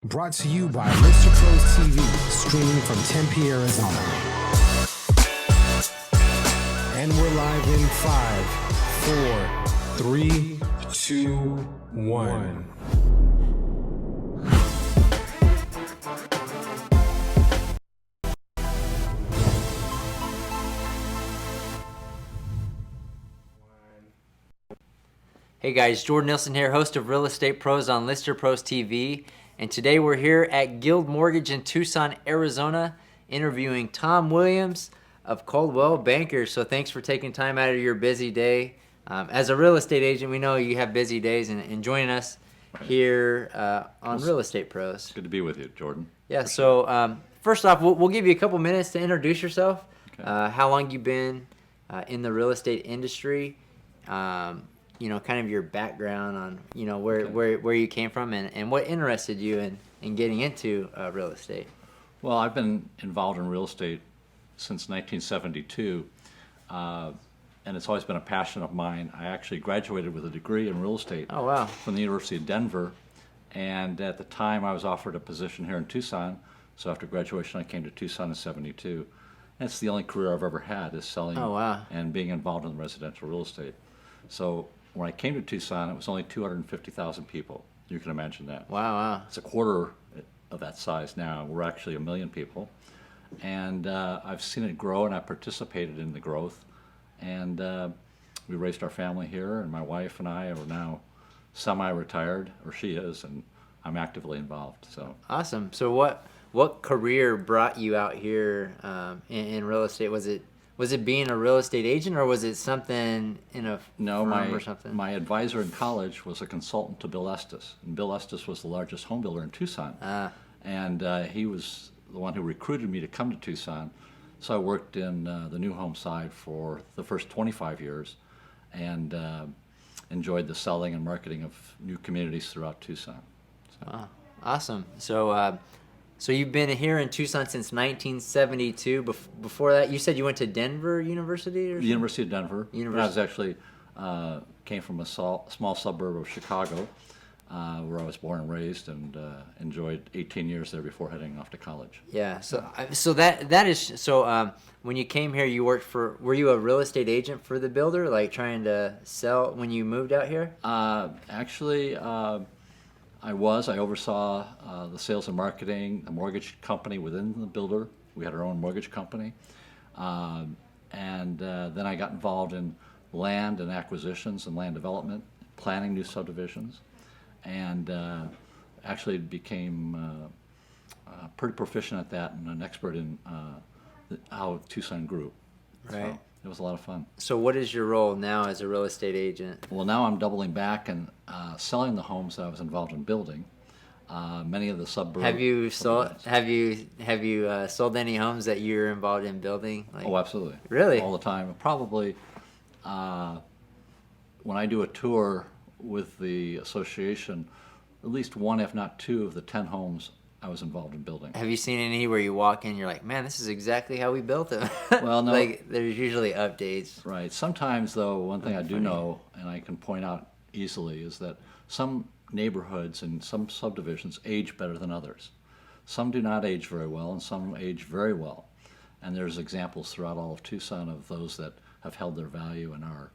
Brought to you by Mr. Pros TV, streaming from Tempe, Arizona. And we're live in 5, 4, 3, 2, 1. Hey guys, Jordan Nielsen here, host of Real Estate Pros on Mr. Pros TV. And today we're here at Guild Mortgage in Tucson, Arizona, interviewing Tom Williams of Coldwell Bankers. So thanks for taking time out of your busy day. As a real estate agent, we know you have busy days, and joining us here on Real Estate Pros. Good to be with you, Jordan. Yeah, so first off, we'll give you a couple minutes to introduce yourself, how long you've been in the real estate industry, kind of your background on, where you came from and what interested you in getting into real estate. Well, I've been involved in real estate since 1972, and it's always been a passion of mine. I actually graduated with a degree in real estate from the University of Denver, and at the time I was offered a position here in Tucson, so after graduation I came to Tucson in 72. And it's the only career I've ever had is selling and being involved in residential real estate. So when I came to Tucson, it was only 250,000 people. You can imagine that. Wow. It's a quarter of that size now. We're actually 1 million people. And I've seen it grow, and I participated in the growth. And we raised our family here, and my wife and I are now semi-retired, or she is, and I'm actively involved. So awesome. So what career brought you out here in real estate? Was it being a real estate agent, or was it something in a firm or something? My advisor in college was a consultant to Bill Estes, and Bill Estes was the largest home builder in Tucson. And he was the one who recruited me to come to Tucson. So I worked in the new home side for the first 25 years and enjoyed the selling and marketing of new communities throughout Tucson. So. Awesome. So you've been here in Tucson since 1972. Before that, you said you went to Denver University or something? The University of Denver. I was actually came from a small suburb of Chicago, where I was born and raised, and enjoyed 18 years there before heading off to college. Yeah. So that is when you came here, were you a real estate agent for the builder, like trying to sell when you moved out here? Actually. I oversaw the sales and marketing, a mortgage company within the builder. We had our own mortgage company. And then I got involved in land and acquisitions and land development, planning new subdivisions, and actually became pretty proficient at that and an expert in how Tucson grew. Right. So it was a lot of fun. So what is your role now as a real estate agent? Well, now I'm doubling back and selling the homes that I was involved in building. Many of the suburbs. Have you sold any homes that you're involved in building? Oh, absolutely. Really? All the time. Probably when I do a tour with the association, at least one, if not two, of the 10 homes I was involved in building. Have you seen any where you walk in, you're like, man, this is exactly how we built it? Well, no. There's usually updates. Right. Sometimes, though, one thing I do know, and I can point out easily, is that some neighborhoods and some subdivisions age better than others. Some do not age very well, and some age very well. And there's examples throughout all of Tucson of those that have held their value and are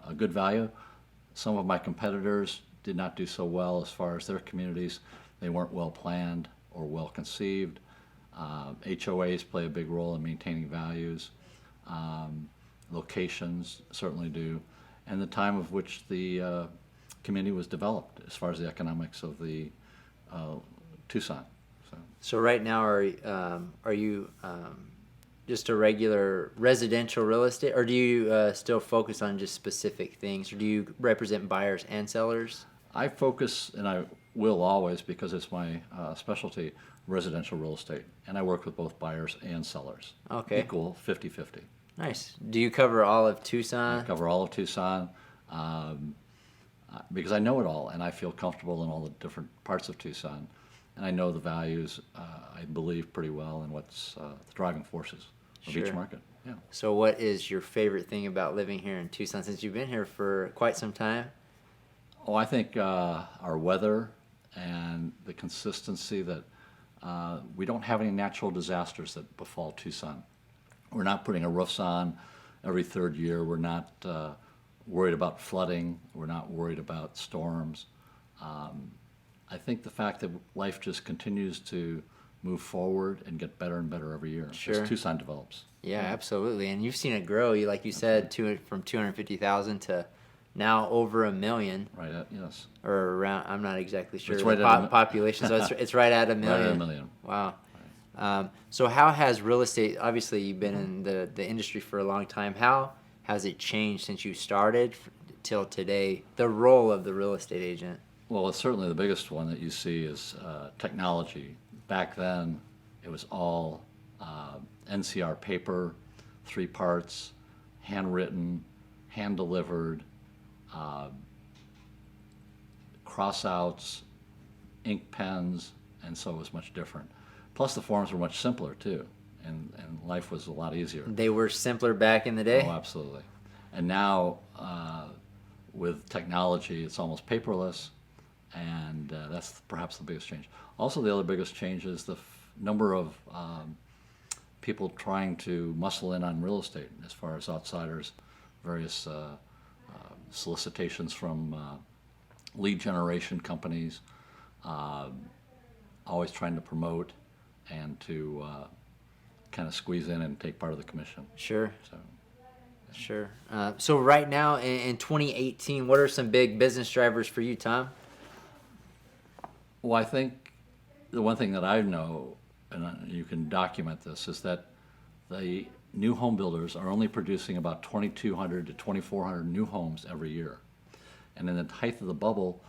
a good value. Some of my competitors did not do so well as far as their communities. They weren't well planned or well conceived. HOAs play a big role in maintaining values. Locations certainly do. And the time of which the community was developed as far as the economics of the Tucson. So right now, are you just a regular residential real estate, or do you still focus on just specific things, or do you represent buyers and sellers? I focus, and I will always, because it's my specialty, residential real estate. And I work with both buyers and sellers. Okay. Equal, 50-50. Nice. Do you cover all of Tucson? I cover all of Tucson because I know it all, and I feel comfortable in all the different parts of Tucson. And I know the values, I believe, pretty well, and what's the driving forces of each market. Yeah. So what is your favorite thing about living here in Tucson, since you've been here for quite some time? Oh, I think our weather and the consistency that we don't have any natural disasters that befall Tucson. We're not putting our roofs on every third year. We're not worried about flooding. We're not worried about storms. I think the fact that life just continues to move forward and get better and better every year Sure. as Tucson develops. Yeah, absolutely. And you've seen it grow. Like you said, from 250,000 to now over 1 million, Right, yes. or around. I'm not exactly sure It's the right at a population. So it's right at 1 million. Right at 1 million. Wow. So how has real estate? Obviously, you've been in the industry for a long time. How has it changed since you started till today? The role of the real estate agent. Well, it's certainly the biggest one that you see is technology. Back then, it was all NCR paper, 3 parts, handwritten, hand-delivered, crossouts, ink pens, and so it was much different. Plus, the forms were much simpler, too, and life was a lot easier. They were simpler back in the day. Oh, absolutely. And now, with technology, it's almost paperless, and that's perhaps the biggest change. Also, the other biggest change is the number of people trying to muscle in on real estate as far as outsiders, various solicitations from lead generation companies, always trying to promote and to kind of squeeze in and take part of the commission. Sure. So. Sure. So right now in 2018, what are some big business drivers for you, Tom? Well, I think the one thing that I know, and you can document this, is that the new home builders are only producing about 2,200 to 2,400 new homes every year. And in the height of the bubble,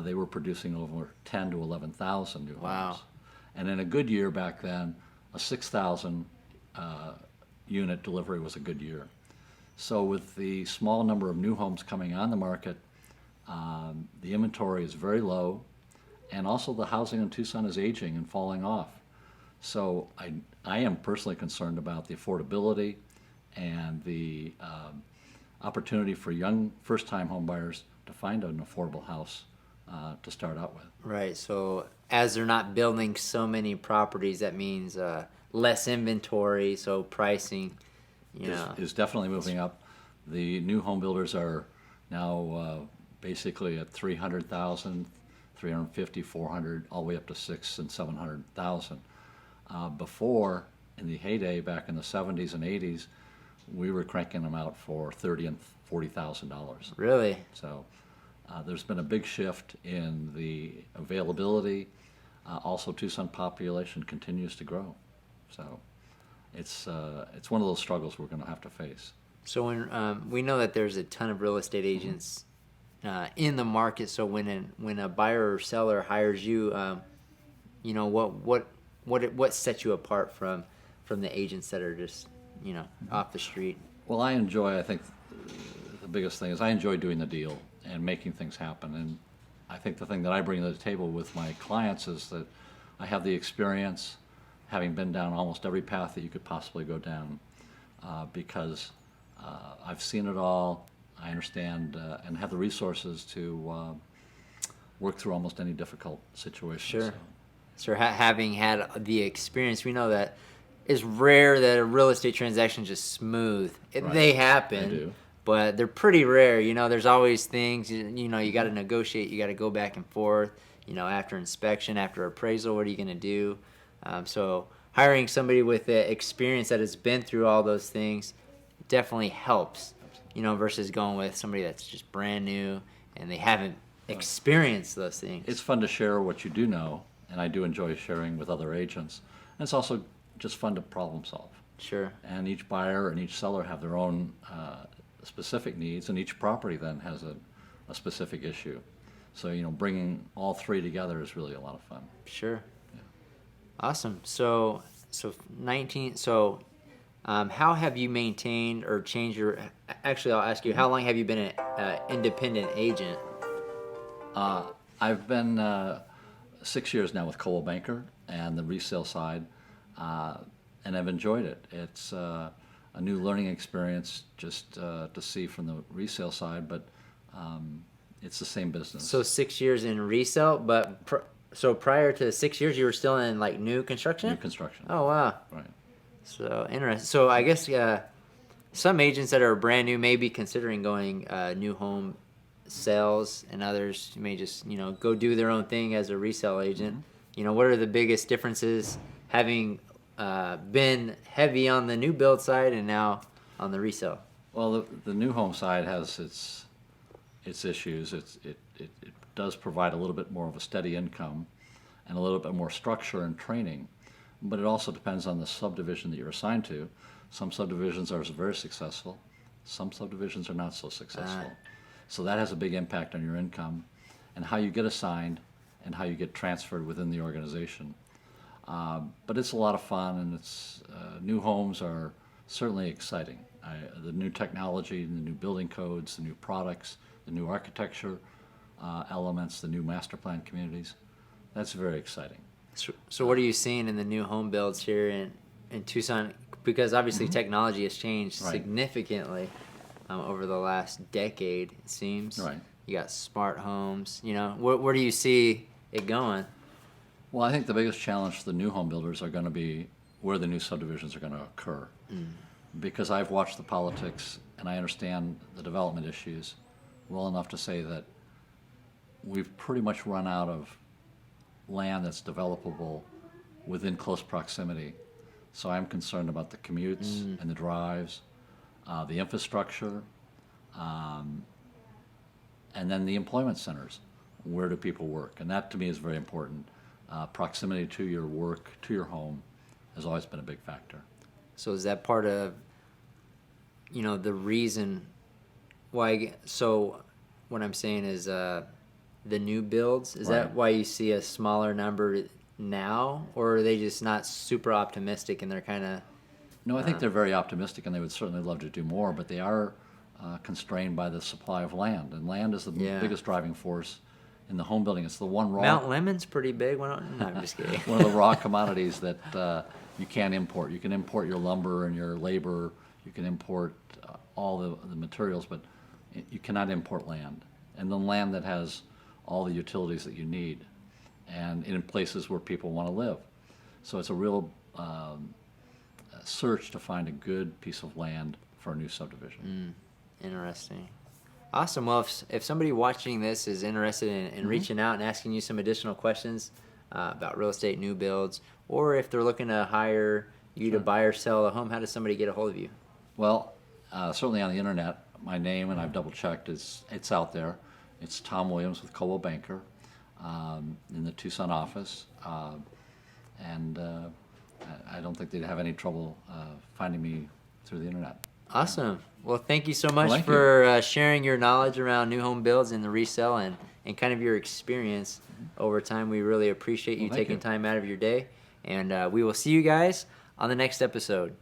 they were producing over 10 to 11,000 new Wow. homes. And in a good year back then, a 6,000 unit delivery was a good year. So with the small number of new homes coming on the market, the inventory is very low, and also the housing in Tucson is aging and falling off. So I am personally concerned about the affordability and the opportunity for young first-time home buyers to find an affordable house to start out with. Right. So as they're not building so many properties, that means less inventory. So pricing, is definitely moving up. The new home builders are now basically at 300,000, 350, 400, all the way up to 600,000 and 700,000. Before, in the heyday back in the 70s and 80s, we were cranking them out for $30,000 and $40,000. Really? So there's been a big shift in the availability. Also, Tucson population continues to grow. So it's one of those struggles we're going to have to face. So when we know that there's a ton of real estate agents in the market, so when a buyer or seller hires you, what sets you apart from the agents that are just off the street? Well, I think the biggest thing is I enjoy doing the deal and making things happen. And I think the thing that I bring to the table with my clients is that I have the experience, having been down almost every path that you could possibly go down, because I've seen it all. I understand and have the resources to work through almost any difficult situation. Sure. So having had the experience, we know that it's rare that a real estate transaction is just smooth. Right. They happen, They do. but they're pretty rare. There's always things, you got to negotiate. You got to go back and forth, after inspection, after appraisal, what are you going to do? So hiring somebody with the experience that has been through all those things definitely helps, versus going with somebody that's just brand new and they haven't experienced those things. It's fun to share what you do know, and I do enjoy sharing with other agents. And it's also just fun to problem solve. Sure. And each buyer and each seller have their own specific needs, and each property then has a specific issue. So, bringing all three together is really a lot of fun. Sure. Yeah. Awesome. So how have you maintained or changed actually, I'll ask you, how long have you been an independent agent? I've been 6 years now with Coldwell Banker and the resale side, and I've enjoyed it. It's a new learning experience just to see from the resale side, but It's the same business. So 6 years in resale, but so prior to 6 years, you were still in like new construction? New construction. Oh, wow. Right. So interesting. So I guess some agents that are brand new may be considering going new home sales, and others may just go do their own thing as a resale agent. What are the biggest differences having been heavy on the new build side and now on the resale? Well, the new home side has its issues. It does provide a little bit more of a steady income and a little bit more structure and training, but it also depends on the subdivision that you're assigned to. Some subdivisions are very successful. Some subdivisions are not so successful. So that has a big impact on your income and how you get assigned and how you get transferred within the organization. But it's a lot of fun, and new homes are certainly exciting. The new technology, the new building codes, the new products, the new architecture elements, the new master plan communities, that's very exciting. So what are you seeing in the new home builds here in Tucson? Because obviously technology has changed significantly over the last decade, it seems. Right. You got smart homes. Where do you see it going? Well, I think the biggest challenge for the new home builders are going to be where the new subdivisions are going to occur. Because I've watched the politics and I understand the development issues well enough to say that we've pretty much run out of land that's developable within close proximity. So I'm concerned about the commutes and the drives, the infrastructure, and then the employment centers. Where do people work? And that to me is very important. Proximity to your work, to your home, has always been a big factor. So is that part of, the reason why? So what I'm saying is the new builds, is that why you see a smaller number now? Or are they just not super optimistic and they're kind of... No, I think they're very optimistic and they would certainly love to do more, but they are constrained by the supply of land. And land is the biggest driving force in the home building. It's the one raw... Mount Lemon's pretty big. No, I'm just kidding. one of the raw commodities that you can't import. You can import your lumber and your labor. You can import all the materials, but you cannot import land. And the land that has all the utilities that you need and in places where people want to live. So it's a real search to find a good piece of land for a new subdivision. Interesting. Awesome. Well, if somebody watching this is interested in reaching out and asking you some additional questions about real estate new builds, or if they're looking to hire you to buy or sell a home, how does somebody get a hold of you? Well, certainly on the internet, my name, and I've double-checked, it's out there. It's Tom Williams with Coldwell Banker in the Tucson office. And I don't think they'd have any trouble finding me through the internet. Awesome. Well, thank you so much for sharing your knowledge around new home builds and the resale and kind of your experience over time. We really appreciate you taking time out of your day. And we will see you guys on the next episode.